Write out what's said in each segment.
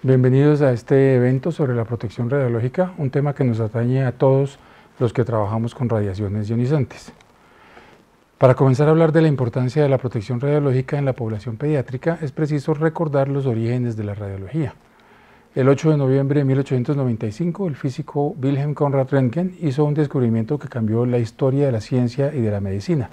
Bienvenidos a este evento sobre la protección radiológica, un tema que nos atañe a todos los que trabajamos con radiaciones ionizantes. Para comenzar a hablar de la importancia de la protección radiológica en la población pediátrica, es preciso recordar los orígenes de la radiología. El 8 de noviembre de 1895, el físico Wilhelm Conrad Röntgen hizo un descubrimiento que cambió la historia de la ciencia y de la medicina,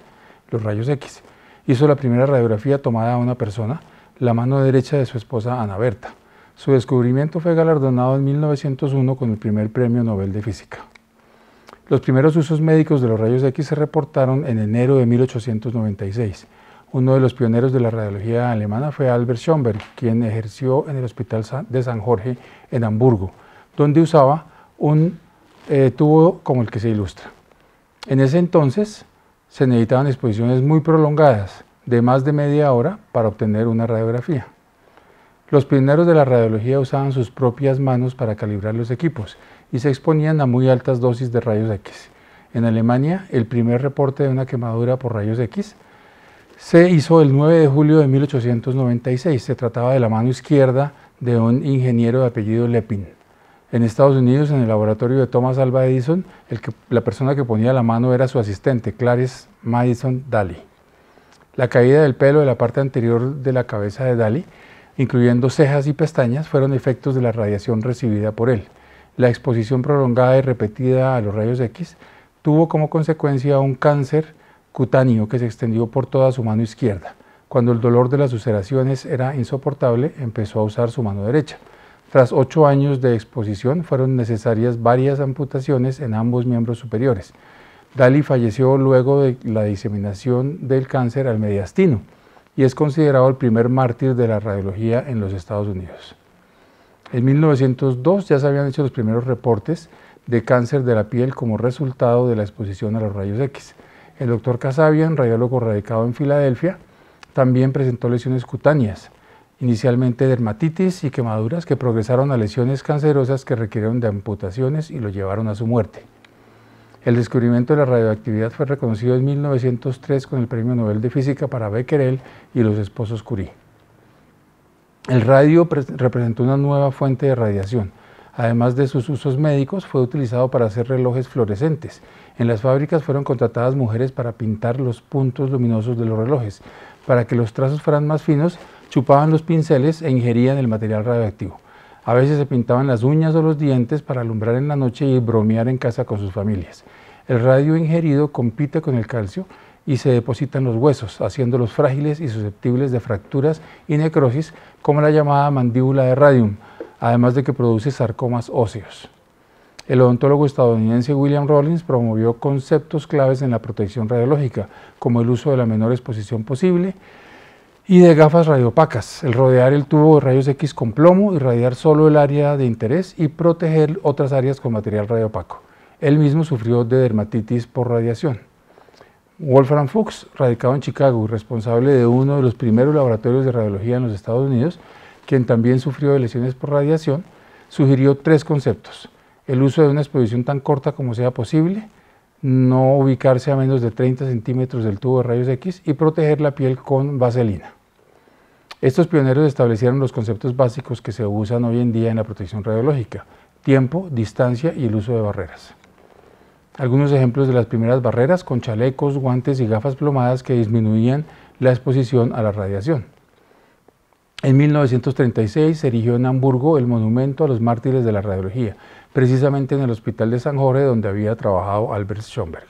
los rayos X. Hizo la primera radiografía tomada a una persona, la mano derecha de su esposa Ana Berta. Su descubrimiento fue galardonado en 1901 con el primer premio Nobel de Física. Los primeros usos médicos de los rayos X se reportaron en enero de 1896. Uno de los pioneros de la radiología alemana fue Albert Schönberg, quien ejerció en el Hospital de San Jorge en Hamburgo, donde usaba un tubo como el que se ilustra. En ese entonces se necesitaban exposiciones muy prolongadas, de más de media hora, para obtener una radiografía. Los pioneros de la radiología usaban sus propias manos para calibrar los equipos y se exponían a muy altas dosis de rayos X. En Alemania, el primer reporte de una quemadura por rayos X se hizo el 9 de julio de 1896. Se trataba de la mano izquierda de un ingeniero de apellido Lepin. En Estados Unidos, en el laboratorio de Thomas Alva Edison, la persona que ponía la mano era su asistente, Clarence Madison Daly. La caída del pelo de la parte anterior de la cabeza de Daly, incluyendo cejas y pestañas, fueron efectos de la radiación recibida por él. La exposición prolongada y repetida a los rayos X tuvo como consecuencia un cáncer cutáneo que se extendió por toda su mano izquierda. Cuando el dolor de las ulceraciones era insoportable, empezó a usar su mano derecha. Tras 8 años de exposición, fueron necesarias varias amputaciones en ambos miembros superiores. Daly falleció luego de la diseminación del cáncer al mediastino y es considerado el primer mártir de la radiología en los Estados Unidos. En 1902 ya se habían hecho los primeros reportes de cáncer de la piel como resultado de la exposición a los rayos X. El doctor Kasabian, radiólogo radicado en Filadelfia, también presentó lesiones cutáneas, inicialmente dermatitis y quemaduras que progresaron a lesiones cancerosas que requirieron de amputaciones y lo llevaron a su muerte. El descubrimiento de la radioactividad fue reconocido en 1903 con el Premio Nobel de Física para Becquerel y los esposos Curie. El radio representó una nueva fuente de radiación. Además de sus usos médicos, fue utilizado para hacer relojes fluorescentes. En las fábricas fueron contratadas mujeres para pintar los puntos luminosos de los relojes. Para que los trazos fueran más finos, chupaban los pinceles e ingerían el material radioactivo. A veces se pintaban las uñas o los dientes para alumbrar en la noche y bromear en casa con sus familias. El radio ingerido compite con el calcio y se deposita en los huesos, haciéndolos frágiles y susceptibles de fracturas y necrosis, como la llamada mandíbula de radium, además de que produce sarcomas óseos. El odontólogo estadounidense William Rollins promovió conceptos claves en la protección radiológica, como el uso de la menor exposición posible y de gafas radiopacas, el rodear el tubo de rayos X con plomo, irradiar solo el área de interés y proteger otras áreas con material radiopaco. Él mismo sufrió de dermatitis por radiación. Wolfram Fuchs, radicado en Chicago y responsable de uno de los primeros laboratorios de radiología en los Estados Unidos, quien también sufrió de lesiones por radiación, sugirió 3 conceptos: el uso de una exposición tan corta como sea posible, no ubicarse a menos de 30 centímetros del tubo de rayos X y proteger la piel con vaselina. Estos pioneros establecieron los conceptos básicos que se usan hoy en día en la protección radiológica: tiempo, distancia y el uso de barreras. Algunos ejemplos de las primeras barreras con chalecos, guantes y gafas plomadas que disminuían la exposición a la radiación. En 1936 se erigió en Hamburgo el monumento a los mártires de la radiología, precisamente en el Hospital de San Jorge, donde había trabajado Albert Schönberg.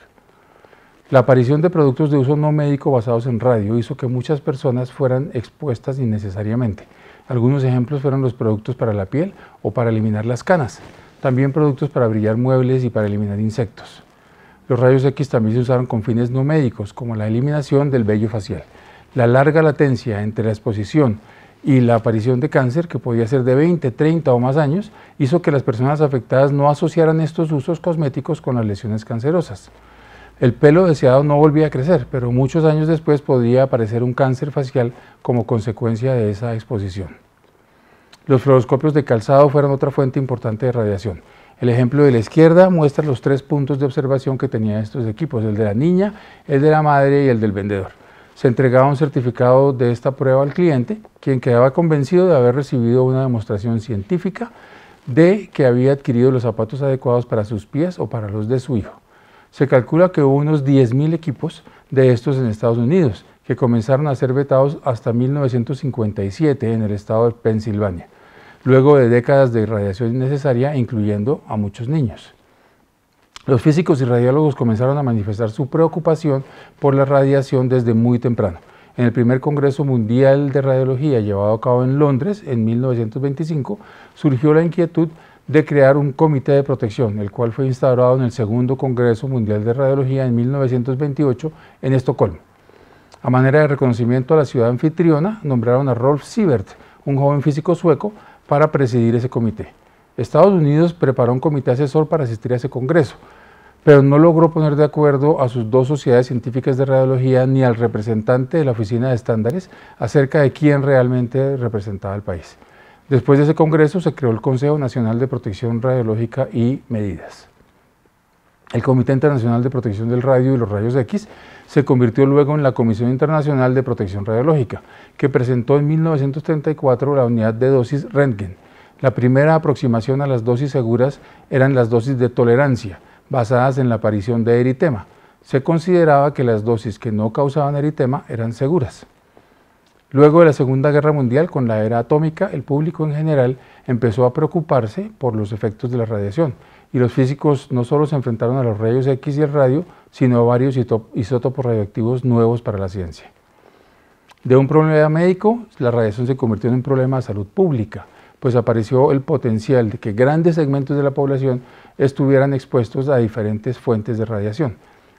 La aparición de productos de uso no médico basados en radio hizo que muchas personas fueran expuestas innecesariamente. Algunos ejemplos fueron los productos para la piel o para eliminar las canas, también productos para brillar muebles y para eliminar insectos. Los rayos X también se usaron con fines no médicos, como la eliminación del vello facial. La larga latencia entre la exposición y la aparición de cáncer, que podía ser de 20, 30 o más años, hizo que las personas afectadas no asociaran estos usos cosméticos con las lesiones cancerosas. El pelo deseado no volvía a crecer, pero muchos años después podría aparecer un cáncer facial como consecuencia de esa exposición. Los fluoroscopios de calzado fueron otra fuente importante de radiación. El ejemplo de la izquierda muestra los 3 puntos de observación que tenían estos equipos: el de la niña, el de la madre y el del vendedor. Se entregaba un certificado de esta prueba al cliente, quien quedaba convencido de haber recibido una demostración científica de que había adquirido los zapatos adecuados para sus pies o para los de su hijo. Se calcula que hubo unos 10.000 equipos de estos en Estados Unidos, que comenzaron a ser vetados hasta 1957 en el estado de Pensilvania, luego de décadas de radiación innecesaria, incluyendo a muchos niños. Los físicos y radiólogos comenzaron a manifestar su preocupación por la radiación desde muy temprano. En el primer Congreso Mundial de Radiología llevado a cabo en Londres en 1925, surgió la inquietud de crear un comité de protección, el cual fue instaurado en el segundo Congreso Mundial de Radiología en 1928 en Estocolmo. A manera de reconocimiento a la ciudad anfitriona, nombraron a Rolf Siebert, un joven físico sueco, para presidir ese comité. Estados Unidos preparó un comité asesor para asistir a ese congreso, pero no logró poner de acuerdo a sus dos sociedades científicas de radiología ni al representante de la Oficina de Estándares acerca de quién realmente representaba al país. Después de ese congreso se creó el Consejo Nacional de Protección Radiológica y Medidas. El Comité Internacional de Protección del Radio y los Rayos X se convirtió luego en la Comisión Internacional de Protección Radiológica, que presentó en 1934 la unidad de dosis Röntgen. La primera aproximación a las dosis seguras eran las dosis de tolerancia, basadas en la aparición de eritema. Se consideraba que las dosis que no causaban eritema eran seguras. Luego de la Segunda Guerra Mundial, con la era atómica, el público en general empezó a preocuparse por los efectos de la radiación, y los físicos no solo se enfrentaron a los rayos X y el radio, sino a varios isótopos radioactivos nuevos para la ciencia. De un problema médico, la radiación se convirtió en un problema de salud pública, pues apareció el potencial de que grandes segmentos de la población estuvieran expuestos a diferentes fuentes de radiación.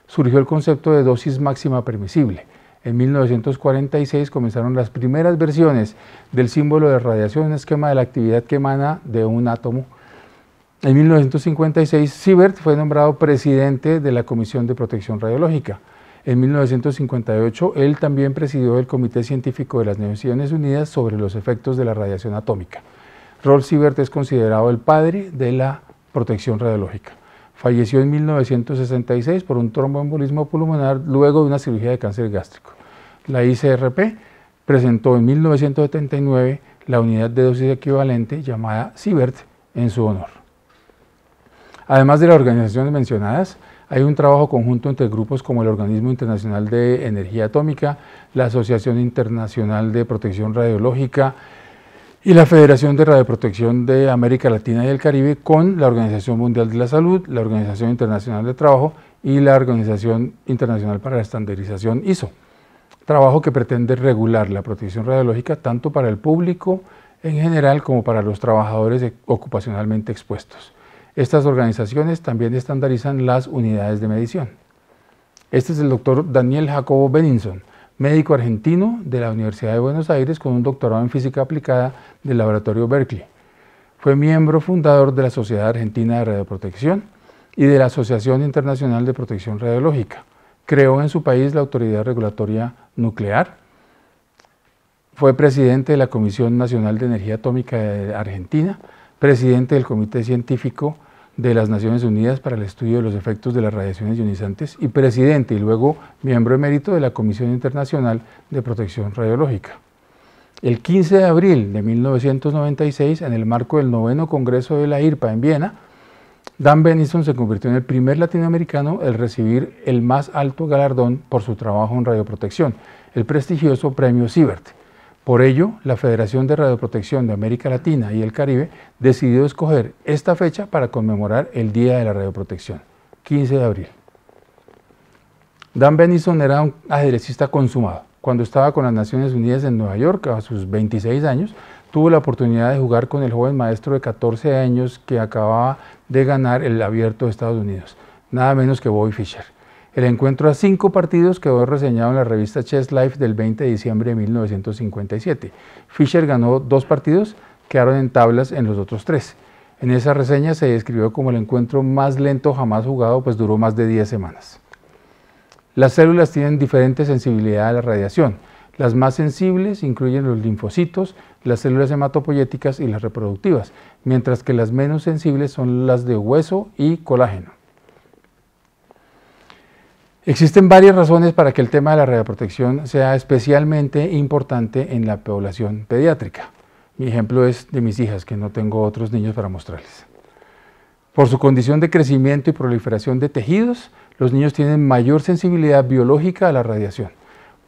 Surgió el concepto de dosis máxima permisible. En 1946 comenzaron las primeras versiones del símbolo de radiación, un esquema de la actividad que emana de un átomo. En 1956, Siebert fue nombrado presidente de la Comisión de Protección Radiológica. En 1958, él también presidió el Comité Científico de las Naciones Unidas sobre los efectos de la radiación atómica. Rolf Siebert es considerado el padre de la protección radiológica. Falleció en 1966 por un tromboembolismo pulmonar luego de una cirugía de cáncer gástrico. La ICRP presentó en 1979 la unidad de dosis equivalente llamada Siebert en su honor. Además de las organizaciones mencionadas, hay un trabajo conjunto entre grupos como el Organismo Internacional de Energía Atómica, la Asociación Internacional de Protección Radiológica y la Federación de Radioprotección de América Latina y el Caribe, con la Organización Mundial de la Salud, la Organización Internacional de Trabajo y la Organización Internacional para la Estandarización ISO. Trabajo que pretende regular la protección radiológica tanto para el público en general como para los trabajadores ocupacionalmente expuestos. Estas organizaciones también estandarizan las unidades de medición. Este es el doctor Daniel Jacobo Benninson, médico argentino de la Universidad de Buenos Aires con un doctorado en física aplicada del laboratorio Berkeley. Fue miembro fundador de la Sociedad Argentina de Radioprotección y de la Asociación Internacional de Protección Radiológica. Creó en su país la Autoridad Regulatoria Nuclear. Fue presidente de la Comisión Nacional de Energía Atómica de Argentina, presidente del Comité Científico de las Naciones Unidas para el Estudio de los Efectos de las Radiaciones Ionizantes y presidente y luego miembro emérito de la Comisión Internacional de Protección Radiológica. El 15 de abril de 1996, en el marco del 9º Congreso de la IRPA en Viena, Dan Benninson se convirtió en el primer latinoamericano en recibir el más alto galardón por su trabajo en radioprotección, el prestigioso Premio Siebert. Por ello, la Federación de Radioprotección de América Latina y el Caribe decidió escoger esta fecha para conmemorar el Día de la Radioprotección, 15 de abril. Dan Benninson era un ajedrecista consumado. Cuando estaba con las Naciones Unidas en Nueva York, a sus 26 años, tuvo la oportunidad de jugar con el joven maestro de 14 años que acababa de ganar el Abierto de Estados Unidos, nada menos que Bobby Fischer. El encuentro a 5 partidos quedó reseñado en la revista Chess Life del 20 de diciembre de 1957. Fischer ganó 2 partidos, quedaron en tablas en los otros 3. En esa reseña se describió como el encuentro más lento jamás jugado, pues duró más de 10 semanas. Las células tienen diferente sensibilidad a la radiación. Las más sensibles incluyen los linfocitos, las células hematopoyéticas y las reproductivas, mientras que las menos sensibles son las de hueso y colágeno. Existen varias razones para que el tema de la radioprotección sea especialmente importante en la población pediátrica. Mi ejemplo es de mis hijas, que no tengo otros niños para mostrarles. Por su condición de crecimiento y proliferación de tejidos, los niños tienen mayor sensibilidad biológica a la radiación.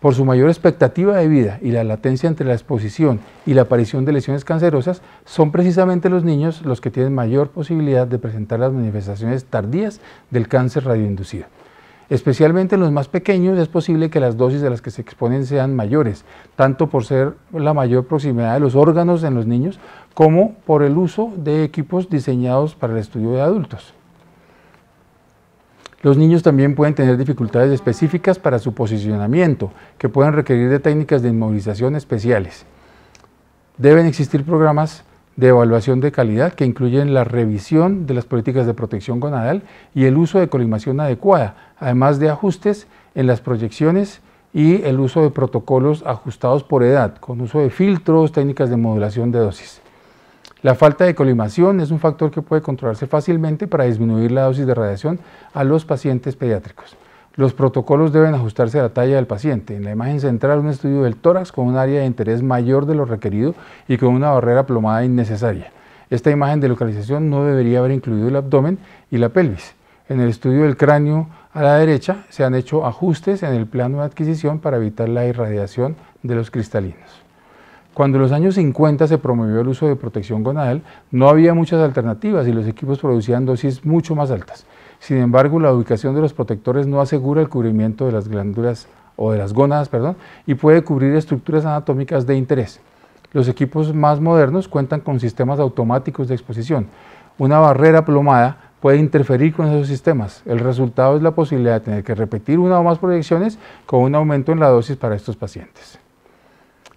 Por su mayor expectativa de vida y la latencia entre la exposición y la aparición de lesiones cancerosas, son precisamente los niños los que tienen mayor posibilidad de presentar las manifestaciones tardías del cáncer radioinducido. Especialmente en los más pequeños es posible que las dosis a las que se exponen sean mayores, tanto por ser la mayor proximidad de los órganos en los niños, como por el uso de equipos diseñados para el estudio de adultos. Los niños también pueden tener dificultades específicas para su posicionamiento, que pueden requerir de técnicas de inmovilización especiales. Deben existir programas de evaluación de calidad que incluyen la revisión de las políticas de protección gonadal y el uso de colimación adecuada, además de ajustes en las proyecciones y el uso de protocolos ajustados por edad, con uso de filtros, técnicas de modulación de dosis. La falta de colimación es un factor que puede controlarse fácilmente para disminuir la dosis de radiación a los pacientes pediátricos. Los protocolos deben ajustarse a la talla del paciente. En la imagen central, un estudio del tórax con un área de interés mayor de lo requerido y con una barrera plomada innecesaria. Esta imagen de localización no debería haber incluido el abdomen y la pelvis. En el estudio del cráneo a la derecha se han hecho ajustes en el plano de adquisición para evitar la irradiación de los cristalinos. Cuando en los años 50 se promovió el uso de protección gonadal, no había muchas alternativas y los equipos producían dosis mucho más altas. Sin embargo, la ubicación de los protectores no asegura el cubrimiento de las glándulas o de las gónadas, y puede cubrir estructuras anatómicas de interés. Los equipos más modernos cuentan con sistemas automáticos de exposición. Una barrera plomada puede interferir con esos sistemas. El resultado es la posibilidad de tener que repetir una o más proyecciones con un aumento en la dosis para estos pacientes.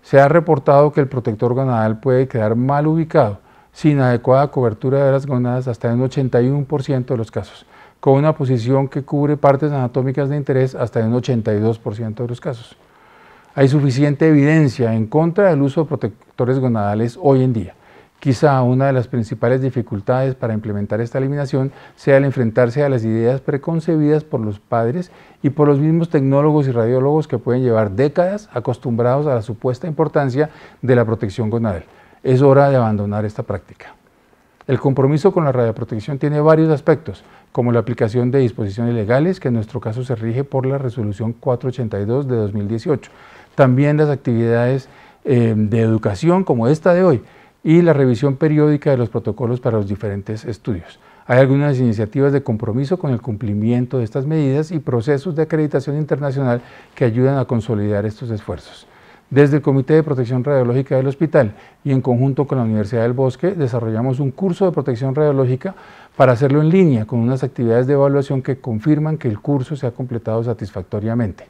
Se ha reportado que el protector gonadal puede quedar mal ubicado, sin adecuada cobertura de las gónadas hasta en un 81% de los casos, con una posición que cubre partes anatómicas de interés hasta en un 82% de los casos. Hay suficiente evidencia en contra del uso de protectores gonadales hoy en día. Quizá una de las principales dificultades para implementar esta eliminación sea el enfrentarse a las ideas preconcebidas por los padres y por los mismos tecnólogos y radiólogos que pueden llevar décadas acostumbrados a la supuesta importancia de la protección gonadal. Es hora de abandonar esta práctica. El compromiso con la radioprotección tiene varios aspectos, como la aplicación de disposiciones legales, que en nuestro caso se rige por la Resolución 482 de 2018. También las actividades de educación, como esta de hoy, y la revisión periódica de los protocolos para los diferentes estudios. Hay algunas iniciativas de compromiso con el cumplimiento de estas medidas y procesos de acreditación internacional que ayudan a consolidar estos esfuerzos. Desde el Comité de Protección Radiológica del Hospital y en conjunto con la Universidad del Bosque desarrollamos un curso de protección radiológica para hacerlo en línea con unas actividades de evaluación que confirman que el curso se ha completado satisfactoriamente.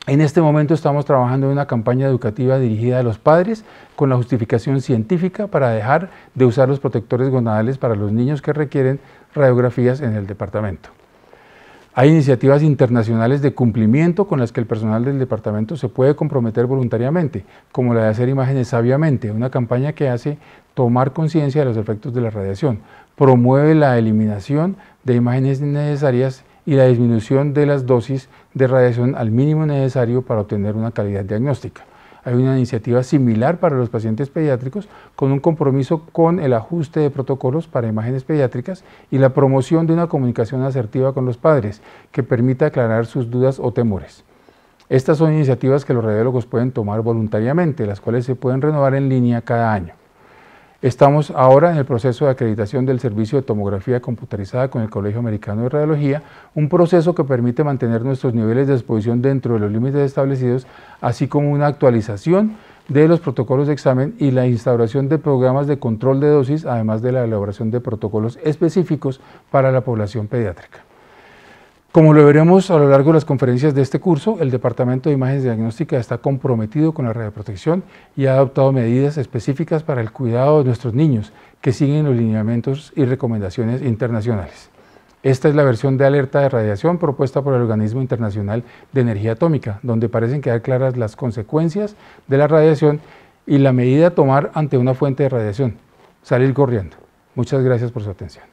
En este momento estamos trabajando en una campaña educativa dirigida a los padres con la justificación científica para dejar de usar los protectores gonadales para los niños que requieren radiografías en el departamento. Hay iniciativas internacionales de cumplimiento con las que el personal del departamento se puede comprometer voluntariamente, como la de hacer imágenes sabiamente, una campaña que hace tomar conciencia de los efectos de la radiación, promueve la eliminación de imágenes innecesarias y la disminución de las dosis de radiación al mínimo necesario para obtener una calidad diagnóstica. Hay una iniciativa similar para los pacientes pediátricos con un compromiso con el ajuste de protocolos para imágenes pediátricas y la promoción de una comunicación asertiva con los padres que permita aclarar sus dudas o temores. Estas son iniciativas que los radiólogos pueden tomar voluntariamente, las cuales se pueden renovar en línea cada año. Estamos ahora en el proceso de acreditación del servicio de tomografía computarizada con el Colegio Americano de Radiología, un proceso que permite mantener nuestros niveles de exposición dentro de los límites establecidos, así como una actualización de los protocolos de examen y la instauración de programas de control de dosis, además de la elaboración de protocolos específicos para la población pediátrica. Como lo veremos a lo largo de las conferencias de este curso, el Departamento de Imágenes Diagnósticas está comprometido con la radioprotección y ha adoptado medidas específicas para el cuidado de nuestros niños que siguen los lineamientos y recomendaciones internacionales. Esta es la versión de alerta de radiación propuesta por el Organismo Internacional de Energía Atómica, donde parecen quedar claras las consecuencias de la radiación y la medida a tomar ante una fuente de radiación: salir corriendo. Muchas gracias por su atención.